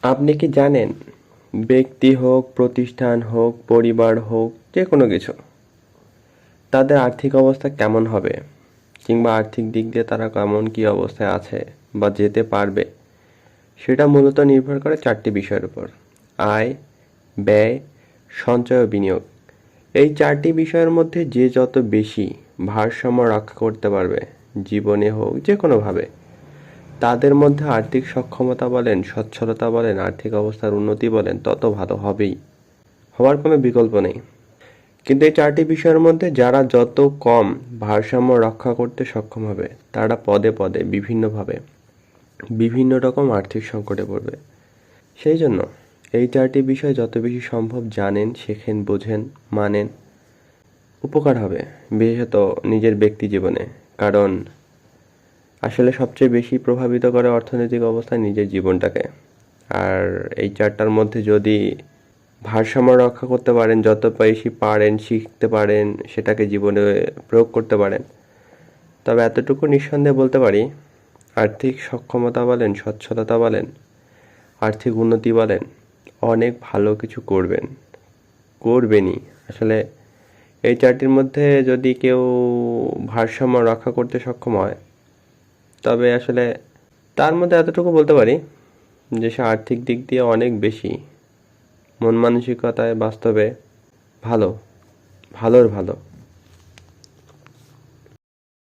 আপনি কি জানেন, ব্যক্তি হোক, প্রতিষ্ঠান হোক, পরিবার হোক, যে কোনো কিছু, তাদের আর্থিক অবস্থা কেমন হবে, কিংবা আর্থিক দিক দিয়ে তারা কেমন কি অবস্থায় আছে বা যেতে পারবে, সেটা মূলত নির্ভর করে চারটি বিষয়ের উপর: আয়, ব্যয়, সঞ্চয় ও বিনিয়োগ। এই চারটি বিষয়ের মধ্যে যে যত বেশি ভারসাম্য রক্ষা করতে পারবে, জীবনে হোক যে কোনোভাবে, তাদের মধ্যে আর্থিক সক্ষমতা বলেন, সচ্ছলতা বলেন, আর্থিক অবস্থার উন্নতি বলেন, তত ভালো হবেই। হওয়ার কোনো বিকল্প নেই। কিন্তু এই চারটি বিষয়ের মধ্যে যারা যত কম ভারসাম্য রক্ষা করতে সক্ষম হবে, তারা পদে পদে বিভিন্নভাবে বিভিন্ন রকম আর্থিক সংকটে পড়বে। সেই জন্য এই চারটি বিষয় যত বেশি সম্ভব জানেন, শেখেন, বোঝেন, মানেন, উপকার হবে, বিশেষত নিজের ব্যক্তি জীবনে। কারণ আসলে সবচেয়ে বেশি প্রভাবিত করে অর্থনৈতিক অবস্থা নিজের জীবনটাকে। আর এই চারটার মধ্যে যদি ভারসাম্য রক্ষা করতে পারেন, যত বেশি পারেন, শিখতে পারেন, সেটাকে জীবনে প্রয়োগ করতে পারেন, তবে এতটুকু নিঃসন্দেহে বলতে পারি, আর্থিক সক্ষমতা বলেন, সচ্ছলতা বলেন, আর্থিক উন্নতি বলেন, অনেক ভালো কিছু করবেন, করবেনই। আসলে এই চারটির মধ্যে যদি কেউ ভারসাম্য রক্ষা করতে সক্ষম হয়, তবে আসলে তার মধ্যে এতটুকু বলতে পারি যে সে আর্থিক দিক দিয়ে অনেক বেশি মন মানসিকতায় বাস্তবে ভালো, ভালোর ভালো।